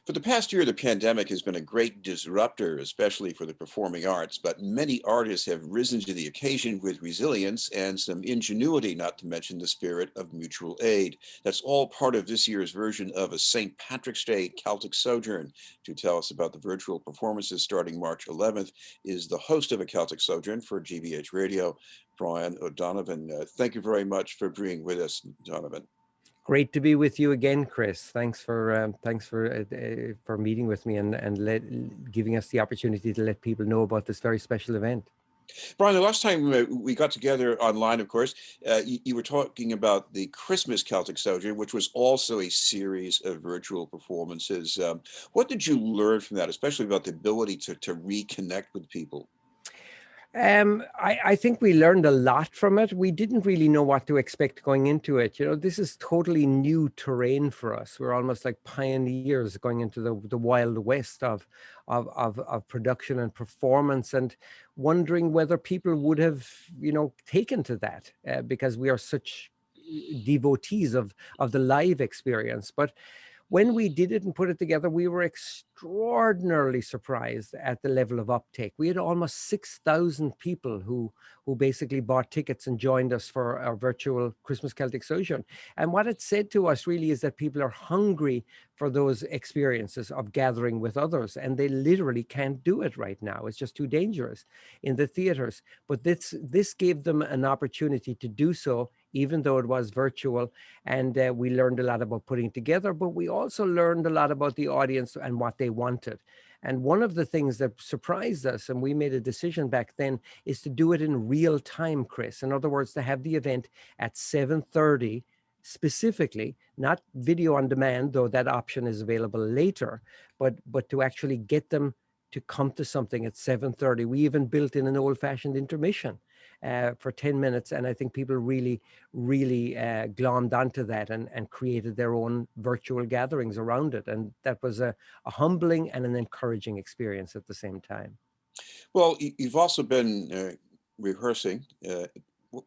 For the past year, the pandemic has been a great disruptor, especially for the performing arts, but many artists have risen to the occasion with resilience and some ingenuity, not to mention the spirit of mutual aid. That's all part of this year's version of a St. Patrick's Day Celtic Sojourn. To tell us about the virtual performances starting March 11th is the host of a Celtic Sojourn for GBH Radio, Brian O'Donovan. Thank you very much for being with us, Donovan. Great to be with you again, Chris. Thanks for meeting with me and giving us the opportunity to let people know about this very special event. Brian, the last time we got together online, of course, you were talking about the Christmas Celtic Sojourn, which was also a series of virtual performances. What did you learn from that, especially about the ability to reconnect with people? I think we learned a lot from it. We didn't really know what to expect going into it. You know, this is totally new terrain for us. We're almost like pioneers going into the wild west of production and performance, and wondering whether people would have, taken to that because we are such devotees of the live experience. But when we did it and put it together, we were extraordinarily surprised at the level of uptake. We had almost 6,000 people who basically bought tickets and joined us for our virtual Christmas Celtic Sojourn. And what it said to us really is that people are hungry for those experiences of gathering with others, and they literally can't do it right now. It's just too dangerous in the theaters. But this gave them an opportunity to do so, even though it was virtual. And we learned a lot about putting it together, but we also learned a lot about the audience and what they wanted. And one of the things that surprised us, and we made a decision back then, is to do it in real time, Chris. In other words, to have the event at 7:30 specifically, not video on demand, though that option is available later, but to actually get them to come to something at 7:30. We even built in an old-fashioned intermission for 10 minutes. And I think people really glommed onto that and created their own virtual gatherings around it. And that was a humbling and an encouraging experience at the same time. Well, you've also been rehearsing.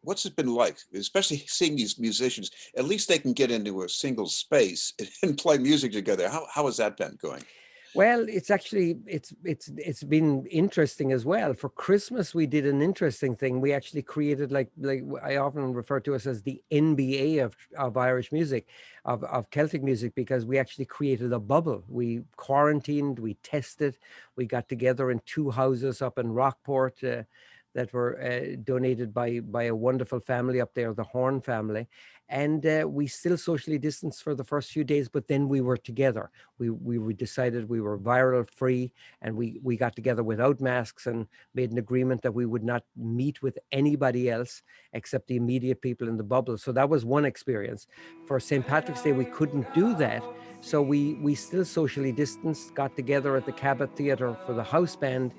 What's it been like, especially seeing these musicians? At least they can get into a single space and play music together. How has that been going? Well, it's actually it's been interesting as well. For Christmas, we did an interesting thing. We actually created like I often refer to us as the NBA of Irish music, of Celtic music, because we actually created a bubble. We quarantined, we tested, we got together in two houses up in Rockport that were donated by a wonderful family up there, the Horn family. And we still socially distanced for the first few days, but then we were together. We decided we were viral free, and we got together without masks and made an agreement that we would not meet with anybody else except the immediate people in the bubble. So that was one experience. For St. Patrick's Day, we couldn't do that. So we still socially distanced, got together at the Cabot Theatre for the house band,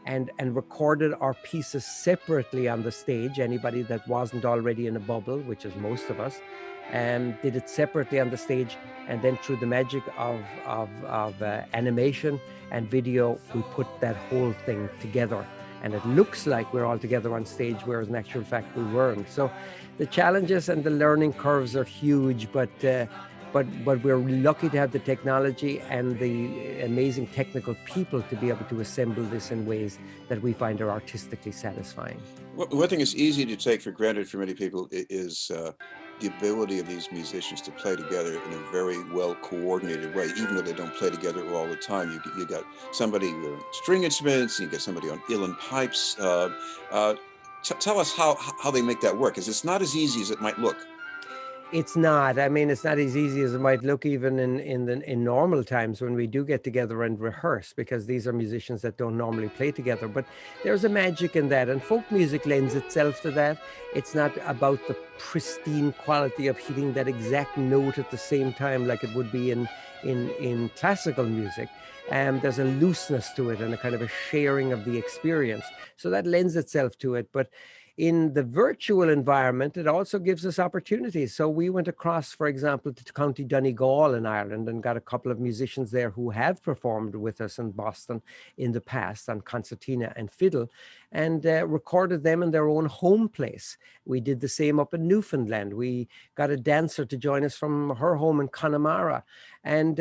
and recorded our pieces separately on the stage. Anybody that wasn't already in a bubble, which is most of us, did it separately on the stage. And then through the magic of animation and video, we put that whole thing together. And it looks like we're all together on stage, whereas in actual fact we weren't. So the challenges and the learning curves are huge, but we're lucky to have the technology and the amazing technical people to be able to assemble this in ways that we find are artistically satisfying. One thing that's easy to take for granted for many people is the ability of these musicians to play together in a very well coordinated way, even though they don't play together all the time. You got somebody with string instruments, you get somebody on uilleann pipes. Tell us how they make that work, because it's not as easy as it might look. It's not. I mean, it's not as easy as it might look, even in normal times when we do get together and rehearse, because these are musicians that don't normally play together. But there's a magic in that, and folk music lends itself to that. It's not about the pristine quality of hitting that exact note at the same time like it would be in classical music. There's a looseness to it and a kind of a sharing of the experience. So that lends itself to it. But in the virtual environment, it also gives us opportunities. So we went across, for example, to County Donegal in Ireland and got a couple of musicians there who have performed with us in Boston in the past on concertina and fiddle. and recorded them in their own home place. We did the same up in Newfoundland. We got a dancer to join us from her home in Connemara, and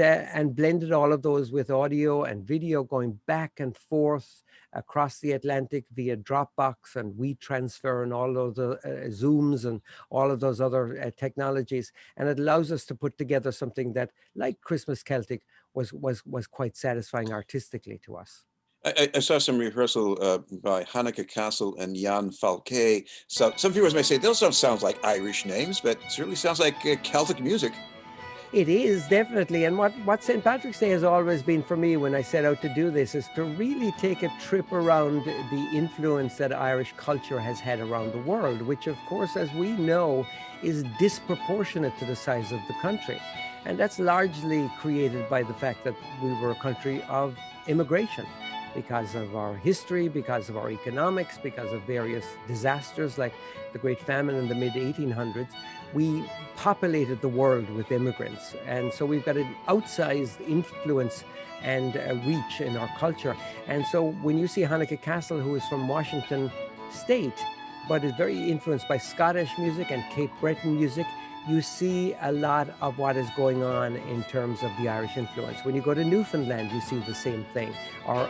blended all of those with audio and video, going back and forth across the Atlantic via Dropbox and WeTransfer and all those Zooms and all of those other technologies. And it allows us to put together something that, like Christmas Celtic, was quite satisfying artistically to us. I saw some rehearsal by Hanneke Castle and Jan Falke. So some viewers may say those don't sound like Irish names, but it certainly sounds like Celtic music. It is, definitely. And what St. Patrick's Day has always been for me when I set out to do this is to really take a trip around the influence that Irish culture has had around the world, which, of course, as we know, is disproportionate to the size of the country. And that's largely created by the fact that we were a country of immigration, because of our history, because of our economics, because of various disasters like the Great Famine in the mid-1800s. We populated the world with immigrants. And so we've got an outsized influence and reach in our culture. And so when you see Hanneke Castle, who is from Washington State, but is very influenced by Scottish music and Cape Breton music, you see a lot of what is going on in terms of the Irish influence. When you go to Newfoundland, you see the same thing. Up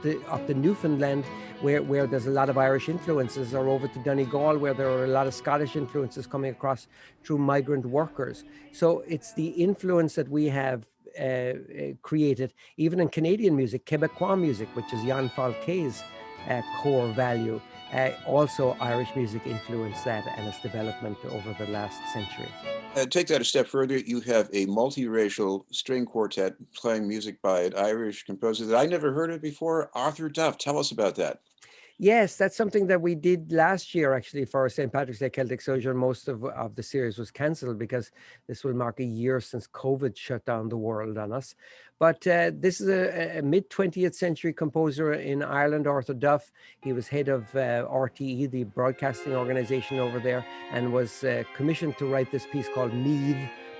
the Newfoundland, where there's a lot of Irish influences, or over to Donegal, where there are a lot of Scottish influences coming across through migrant workers. So it's the influence that we have created, even in Canadian music, Quebecois music, which is Jan Falque's core value. Also, Irish music influenced that and its development over the last century. Take that a step further. You have a multiracial string quartet playing music by an Irish composer that I never heard of before, Arthur Duff. Tell us about that. Yes, that's something that we did last year, actually, for St. Patrick's Day Celtic Sojourn. Most of the series was cancelled because this will mark a year since COVID shut down the world on us. But this is a mid-20th century composer in Ireland, Arthur Duff. He was head of RTE, the broadcasting organization over there, and was commissioned to write this piece called Meath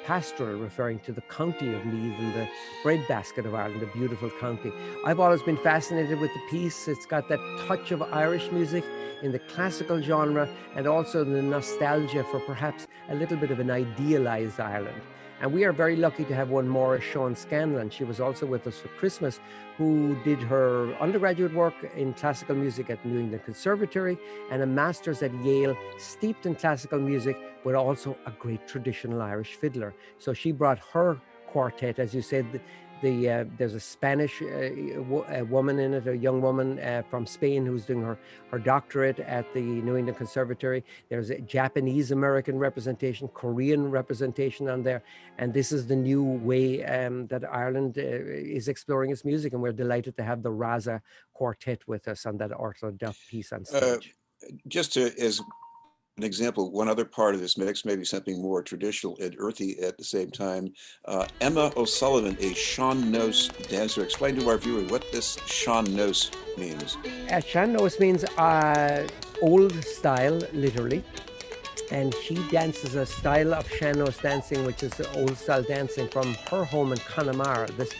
Pastoral, referring to the county of Meath and the breadbasket of Ireland, a beautiful county. I've always been fascinated with the piece. It's got that touch of Irish music in the classical genre, and also the nostalgia for perhaps a little bit of an idealized Ireland. And we are very lucky to have one more, Sean Scanlon. She was also with us for Christmas, who did her undergraduate work in classical music at New England Conservatory and a master's at Yale, steeped in classical music, but also a great traditional Irish fiddler. So she brought her quartet, as you said. There's a Spanish woman in it, a young woman from Spain who's doing her doctorate at the New England Conservatory. There's a Japanese-American representation, Korean representation on there. And this is the new way that Ireland is exploring its music. And we're delighted to have the Raza Quartet with us on that Arthur Duff piece on stage. Just as an example, one other part of this mix, maybe something more traditional and earthy at the same time. Emma O'Sullivan, a Sean Nose dancer. Explain to our viewer what this Sean Nose means. Sean Nose means old style, literally. And she dances a style of Sean-Nós dancing, which is old style dancing from her home in Connemara, this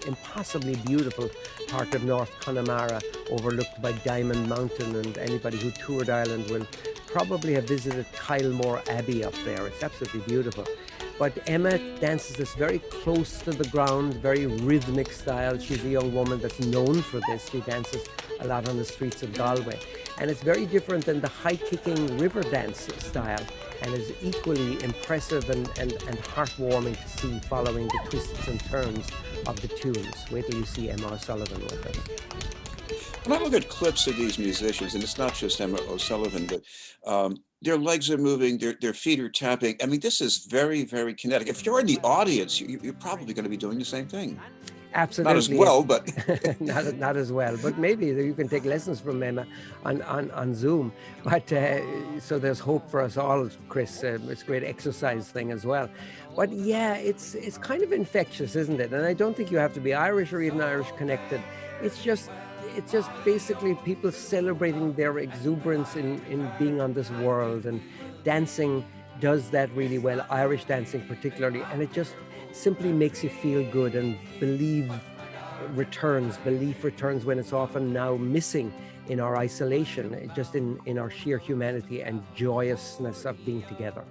impossibly beautiful part of North Connemara, overlooked by Diamond Mountain. And anybody who toured Ireland will probably have visited Kylemore Abbey up there. It's absolutely beautiful. But Emma dances this very close to the ground, very rhythmic style. She's a young woman that's known for this. She dances a lot on the streets of Galway. And it's very different than the high-kicking river dance style, and is equally impressive and heartwarming to see, following the twists and turns of the tunes. Wait till you see Emma O'Sullivan with us. When I look at clips of these musicians, and it's not just Emma O'Sullivan, but their legs are moving, their feet are tapping. I mean, this is very, very kinetic. If you're in the audience, you're probably going to be doing the same thing. Absolutely. Not as well, but... not as well. But maybe you can take lessons from Emma on Zoom. But so there's hope for us all, Chris. It's a great exercise thing as well. But yeah, it's kind of infectious, isn't it? And I don't think you have to be Irish or even Irish connected. It's just basically people celebrating their exuberance in being on this world, and dancing does that really well, Irish dancing particularly, and it just simply makes you feel good and believe returns, belief returns when it's often now missing in our isolation, just in our sheer humanity and joyousness of being together.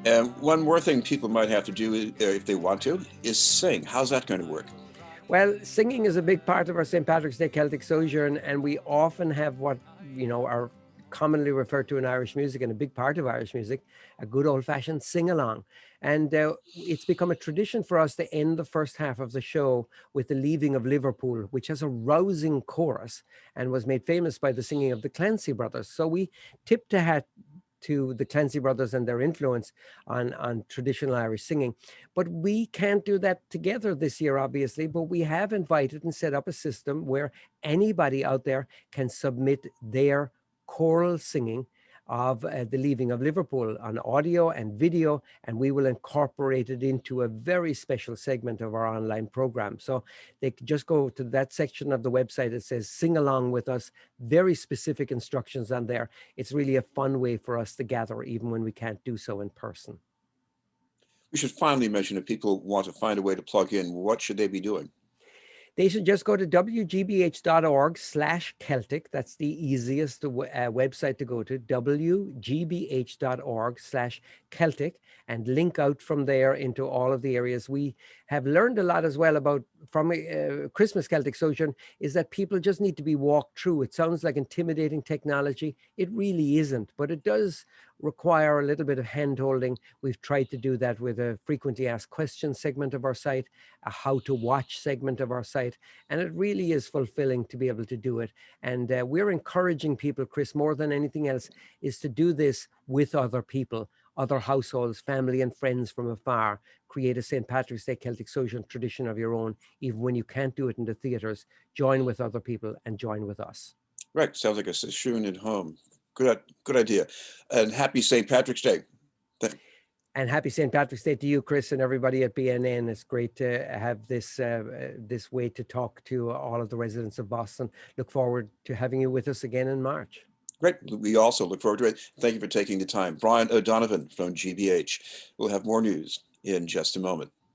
And one more thing people might have to do if they want to is sing. How's that going to work? Well, singing is a big part of our St. Patrick's Day Celtic Sojourn, and we often have what, are commonly referred to in Irish music, and a big part of Irish music, a good old-fashioned sing-along. And it's become a tradition for us to end the first half of the show with the Leaving of Liverpool, which has a rousing chorus and was made famous by the singing of the Clancy brothers. So we tip the hat to the Clancy brothers and their influence on traditional Irish singing. But we can't do that together this year, obviously, but we have invited and set up a system where anybody out there can submit their choral singing of the Leaving of Liverpool on audio and video, and we will incorporate it into a very special segment of our online program. So they can just go to that section of the website that says sing along with us, very specific instructions on there. It's really a fun way for us to gather even when we can't do so in person. We should finally mention if people want to find a way to plug in, what should they be doing? They should just go to wgbh.org/Celtic. That's the easiest website to go to, wgbh.org/Celtic, and link out from there into all of the areas. We have learned a lot as well about from Christmas Celtic Sojourn is that people just need to be walked through. It sounds like intimidating technology. It really isn't, but it does require a little bit of hand holding. We've tried to do that with a frequently asked questions segment of our site, a how to watch segment of our site, and it really is fulfilling to be able to do it. And we're encouraging people, Chris, more than anything else, is to do this with other people, other households, family and friends from afar. Create a St. Patrick's Day Celtic Sojourn tradition of your own, even when you can't do it in the theatres. Join with other people and join with us. Right, sounds like a session at home. Good idea. And happy St. Patrick's Day. And happy St. Patrick's Day to you, Chris, and everybody at BNN. It's great to have this this way to talk to all of the residents of Boston. Look forward to having you with us again in March. Great. We also look forward to it. Thank you for taking the time. Brian O'Donovan from GBH. We'll have more news in just a moment.